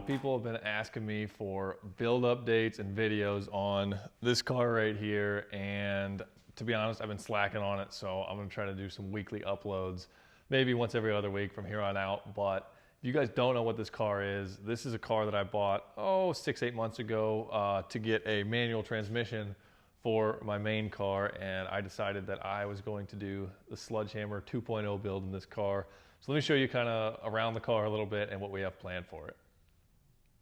people have been asking me for build updates and videos on this car right here, and to be honest, I've been slacking on it, so I'm gonna try to do some weekly uploads, maybe once every other week from here on out. But if you guys don't know what this car is, this is a car that I bought 6-8 months ago to get a manual transmission for my main car, and I decided that I was going to do the Sledgehammer 2.0 build in this car. So let me show you kind of around the car a little bit and what we have planned for it.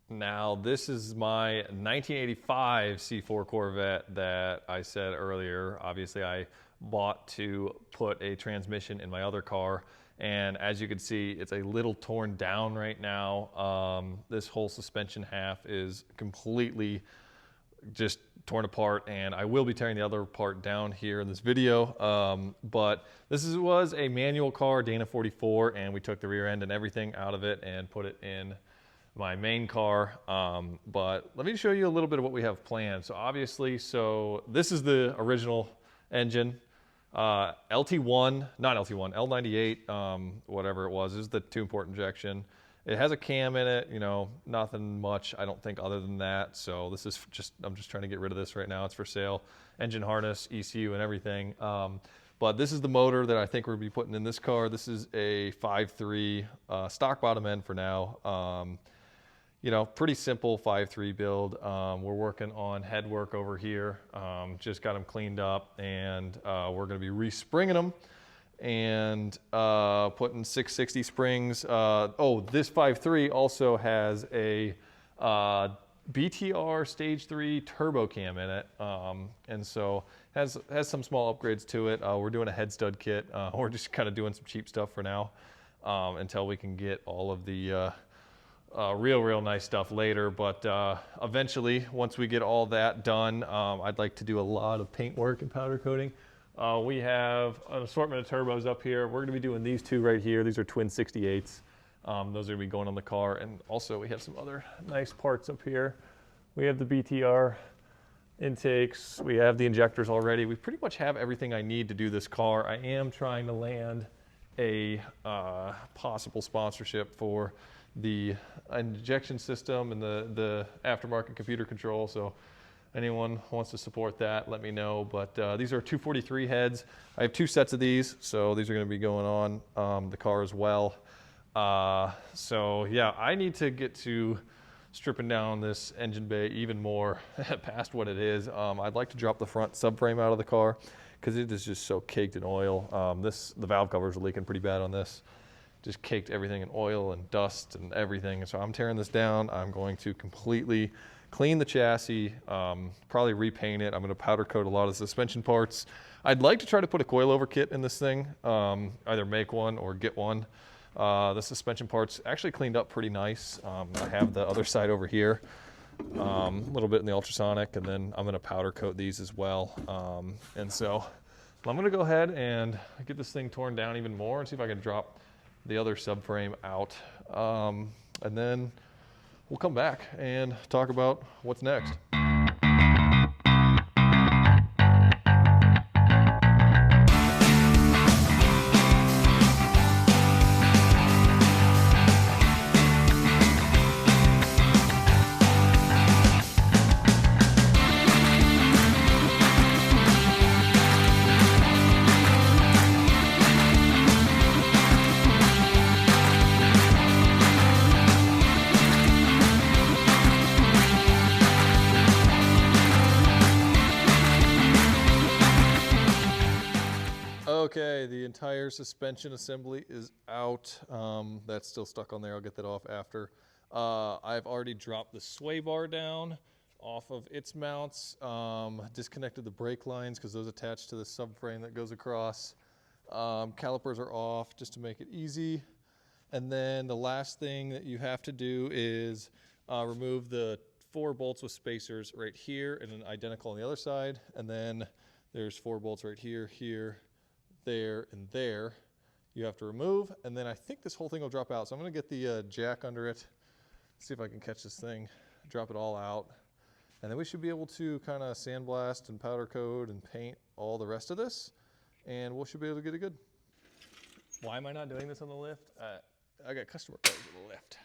Now, this is my 1985 C4 Corvette that I said earlier. Obviously, I bought to put a transmission in my other car, and as you can see, it's a little torn down right now. This whole suspension half is completely just torn apart, and I will be tearing the other part down here in this video. But this was a manual car, Dana 44, and we took the rear end and everything out of it and put it in my main car. But let me show you a little bit of what we have planned. So obviously, this is the original engine, LT1, not LT1, L98, whatever it was. This is the 2-port injection. It has a cam in it, you know, nothing much, I don't think, other than that. So this is just, I'm just trying to get rid of this right now. It's for sale. Engine harness, ECU, and everything. But this is the motor that I think we'll be putting in this car. This is a 5.3 stock bottom end for now. You know, pretty simple 5.3 build. We're working on head work over here. Just got them cleaned up, and we're going to be respringing them and putting 660 springs. This 5.3 also has a BTR Stage 3 turbo cam in it, and so has some small upgrades to it. We're doing a head stud kit. We're just kind of doing some cheap stuff for now until we can get all of the real nice stuff later. But eventually, once we get all that done, I'd like to do a lot of paint work and powder coating. We have an assortment of turbos up here. We're going to be doing these two right here. These are twin 68s. Those are going to be going on the car. And also we have some other nice parts up here. We have the BTR intakes. We have the injectors already. We pretty much have everything I need to do this car. I am trying to land a possible sponsorship for the injection system and the aftermarket computer control. So anyone wants to support that, let me know. But these are 243 heads. I have 2 sets of these, so these are going to be going on the car as well. So yeah, I need to get to stripping down this engine bay even more past what it is. I'd like to drop the front subframe out of the car because it is just so caked in oil. The valve covers are leaking pretty bad on this. Just caked everything in oil and dust and everything. So I'm tearing this down. I'm going to completely clean the chassis, probably repaint it. I'm going to powder coat a lot of the suspension parts. I'd like to try to put a coilover kit in this thing, either make one or get one. The suspension parts actually cleaned up pretty nice. I have the other side over here, a little bit in the ultrasonic, and then I'm going to powder coat these as well. And so I'm going to go ahead and get this thing torn down even more and see if I can drop the other subframe out. And then we'll come back and talk about what's next. Okay, the entire suspension assembly is out. That's still stuck on there. I'll get that off after. I've already dropped the sway bar down off of its mounts, disconnected the brake lines because those attach to the subframe that goes across. Calipers are off just to make it easy. And then the last thing that you have to do is remove the 4 bolts with spacers right here and then identical on the other side. And then there's 4 bolts right here, here, there, and there. You have to remove, and then I think this whole thing will drop out. So I'm going to get the jack under it, see if I can catch this thing, drop it all out, and then we should be able to kind of sandblast and powder coat and paint all the rest of this, and we should be able to get it good. Why am I not doing this on the lift? I got customer cars on the lift.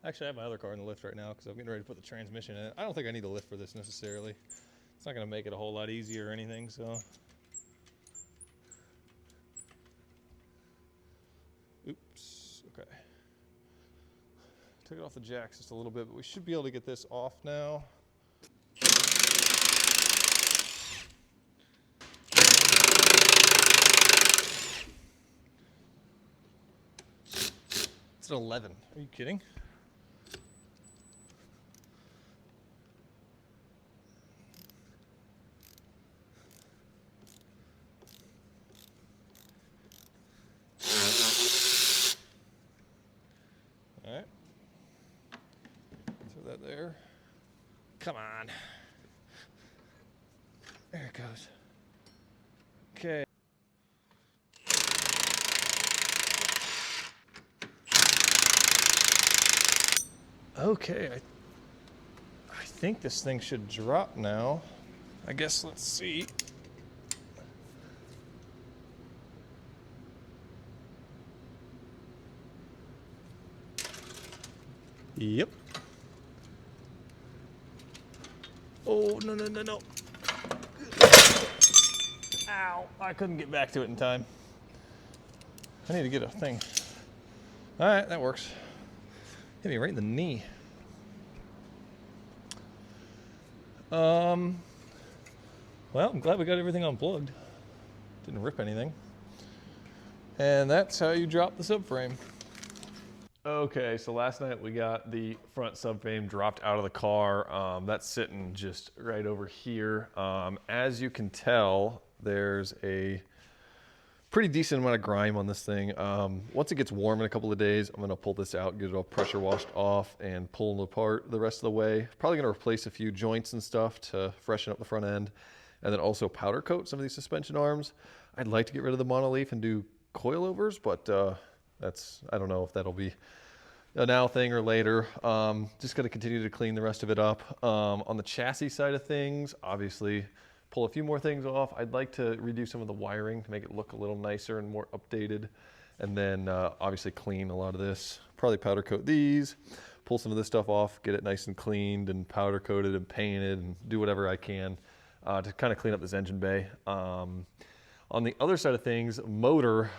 Actually, I have my other car in the lift right now because I'm getting ready to put the transmission in it. I don't think I need a lift for this necessarily. It's not going to make it a whole lot easier or anything, so. Oops, okay. Took it off the jacks just a little bit, but we should be able to get this off now. It's an 11. Are you kidding? All right. Throw that there. Come on. There it goes. Okay. Okay, I think this thing should drop now. I guess let's see. Yep. Oh, no, no, no, no. Ow, I couldn't get back to it in time. I need to get a thing. All right, that works. Hit me right in the knee. Well, I'm glad we got everything unplugged. Didn't rip anything. And that's how you drop the subframe. Okay, so last night we got the front subframe dropped out of the car. That's sitting just right over here. As you can tell, there's a pretty decent amount of grime on this thing. Once it gets warm in a couple of days, I'm gonna pull this out, get it all pressure washed off and pull it apart the rest of the way. Probably gonna replace a few joints and stuff to freshen up the front end, and then also powder coat some of these suspension arms. I'd like to get rid of the monoleaf and do coilovers, but I don't know if that'll be a now thing or later. Just gonna continue to clean the rest of it up. On the chassis side of things, obviously, pull a few more things off. I'd like to redo some of the wiring to make it look a little nicer and more updated. And then obviously clean a lot of this. Probably powder coat these, pull some of this stuff off, get it nice and cleaned and powder coated and painted and do whatever I can to kind of clean up this engine bay. On the other side of things, motor,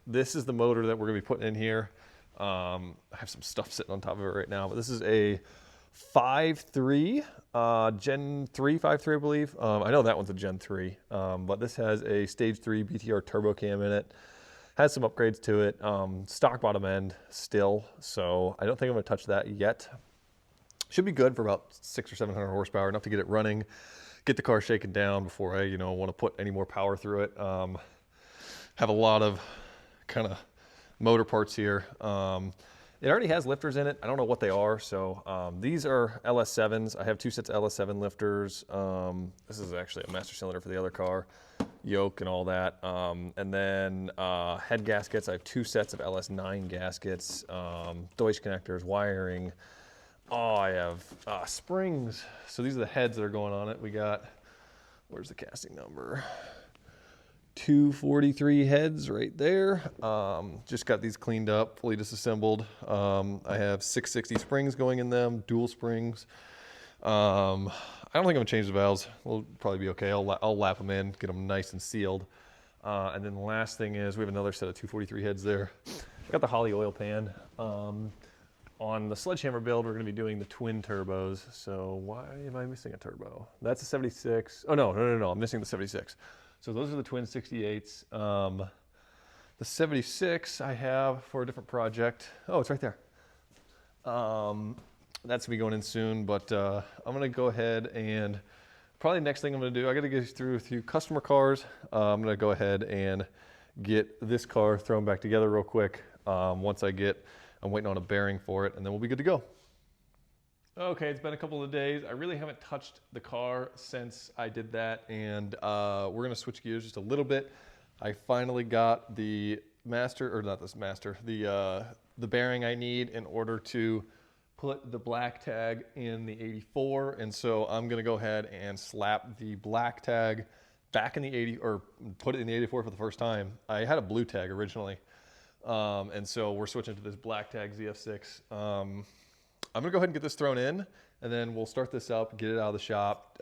this is the motor that we're gonna be putting in here. I have some stuff sitting on top of it right now, but this is a 5.3, Gen 3 5.3, I believe. I know that one's a Gen 3, but this has a Stage 3 BTR turbo cam in it. Has some upgrades to it. Stock bottom end still, so I don't think I'm gonna touch that yet. Should be good for about 600 or 700 horsepower, enough to get it running, get the car shaken down before I, want to put any more power through it. Have a lot of kind of motor parts here. It already has lifters in it. I don't know what they are. So these are LS7s. I have 2 sets of LS7 lifters. This is actually a master cylinder for the other car, yoke and all that. And then head gaskets. I have 2 sets of LS9 gaskets, Deutsch connectors, wiring. Oh, I have springs. So these are the heads that are going on it. We got, where's the casting number? 243 heads right there. Just got these cleaned up, fully disassembled. I have 660 springs going in them, dual springs. I don't think I'm gonna change the valves. We'll probably be okay. I'll lap them in, get them nice and sealed. And then the last thing is we have another set of 243 heads there. Got the Holley oil pan. On the sledgehammer build, we're gonna be doing the twin turbos. So why am I missing a turbo? That's a 76. Oh, no, I'm missing the 76. So those are the twin 68s. The 76 I have for a different project. Oh, it's right there. That's gonna be going in soon, but I'm gonna go ahead and probably next thing I'm gonna do, I gotta get through a few customer cars. I'm gonna go ahead and get this car thrown back together real quick. I'm waiting on a bearing for it, and then we'll be good to go. Okay, it's been a couple of days. I really haven't touched the car since I did that, and we're gonna switch gears just a little bit. I finally got the the bearing I need in order to put the black tag in the 84, and so I'm gonna go ahead and slap the black tag back in the 80, or put it in the 84 for the first time. I had a blue tag originally, and so we're switching to this black tag ZF6. I'm gonna go ahead and get this thrown in, and then we'll start this up, get it out of the shop,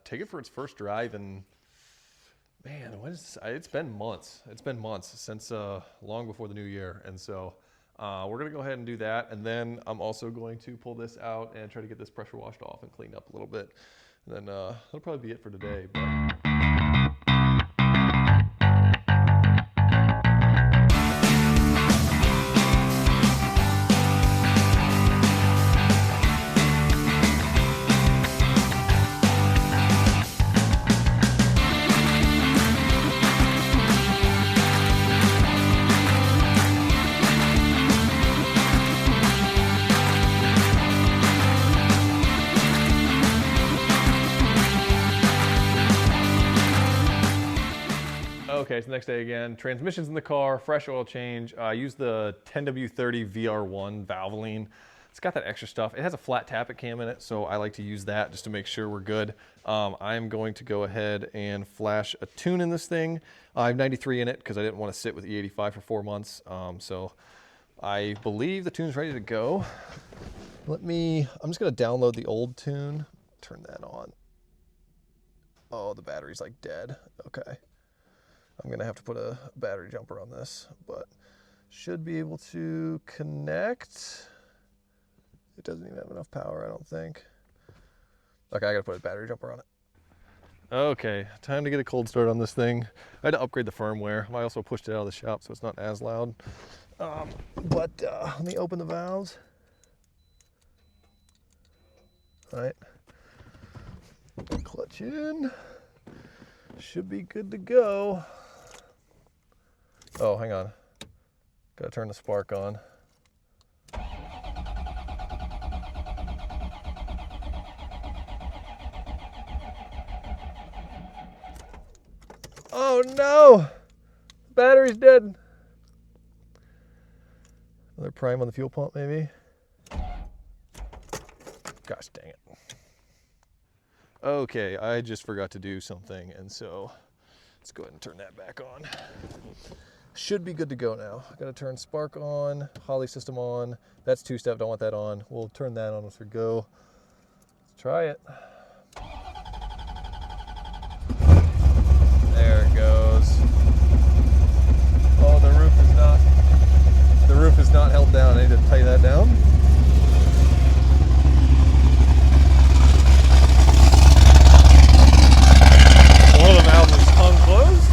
take it for its first drive, and man, what is this? It's been months. It's been months since long before the new year, and so we're gonna go ahead and do that, and then I'm also going to pull this out and try to get this pressure washed off and cleaned up a little bit, and then that'll probably be it for today. But okay, so the next day again, transmission's in the car, fresh oil change. I use the 10W30 VR1 Valvoline. It's got that extra stuff. It has a flat tappet cam in it, so I like to use that just to make sure we're good. I'm going to go ahead and flash a tune in this thing. I have 93 in it because I didn't want to sit with E85 for 4 months. So I believe the tune's ready to go. I'm just gonna download the old tune, turn that on. Oh, the battery's like dead, okay. I'm gonna have to put a battery jumper on this, but should be able to connect. It doesn't even have enough power, I don't think. Okay, I gotta put a battery jumper on it. Okay, time to get a cold start on this thing. I had to upgrade the firmware. I also pushed it out of the shop so it's not as loud. But let me open the valves. All right, clutch in. Should be good to go. Oh, hang on. Gotta turn the spark on. Oh no! Battery's dead. Another prime on the fuel pump, maybe? Gosh dang it. Okay, I just forgot to do something, and so let's go ahead and turn that back on. Should be good to go now. I gotta turn spark on, Holley system on. That's two-step, don't want that on. We'll turn that on as we go. Let's try it. There it goes. Oh, the roof is not held down. I need to tighten that down. One of the valves is hung closed.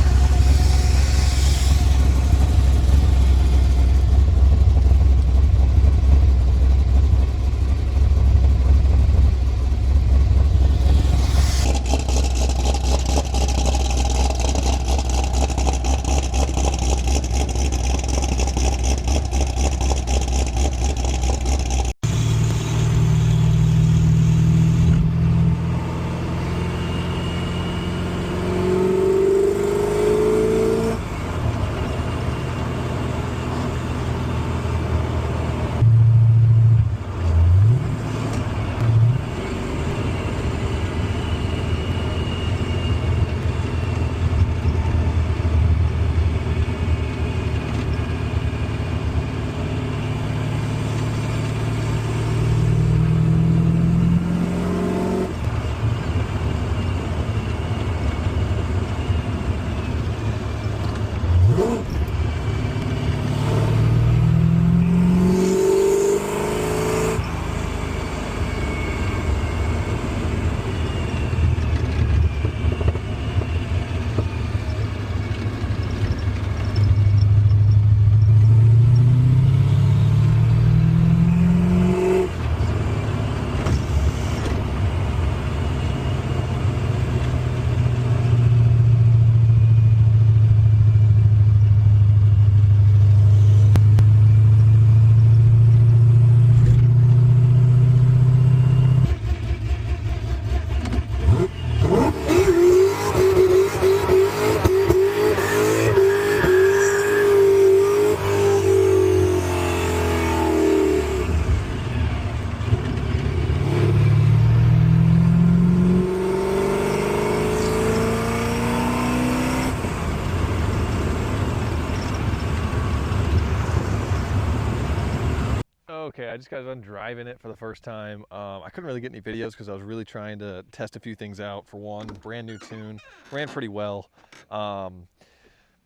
okay. I just got done driving it for the first time. I couldn't really get any videos because I was really trying to test a few things out. For one, brand new tune, ran pretty well.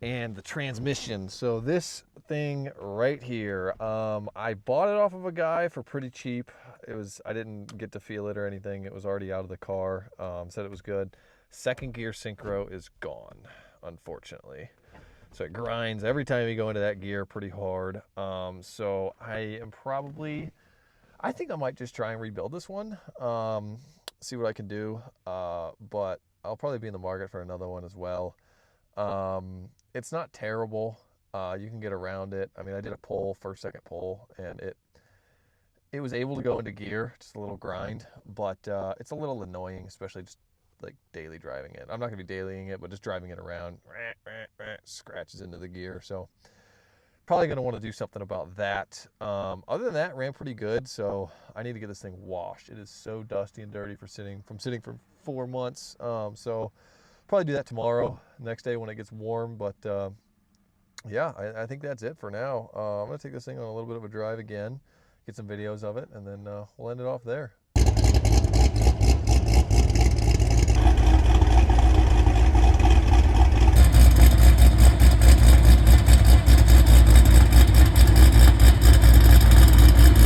And the transmission. So this thing right here, I bought it off of a guy for pretty cheap. I didn't get to feel it or anything. It was already out of the car. Said it was good. Second gear synchro is gone, unfortunately. So it grinds every time you go into that gear pretty hard. So I think I might just try and rebuild this one, see what I can do. But I'll probably be in the market for another one as well. It's not terrible. You can get around it. I mean, I did a pull, first, second pull, and it was able to go into gear, just a little grind, but it's a little annoying, especially just like daily driving it. I'm not gonna be dailying it, but just driving it around, scratches into the gear. So probably gonna want to do something about that. Other than that, ran pretty good. So I need to get this thing washed. It is so dusty and dirty from sitting for 4 months. So probably do that tomorrow, next day when it gets warm. But yeah, I think that's it for now. I'm gonna take this thing on a little bit of a drive again, get some videos of it, and then we'll end it off there.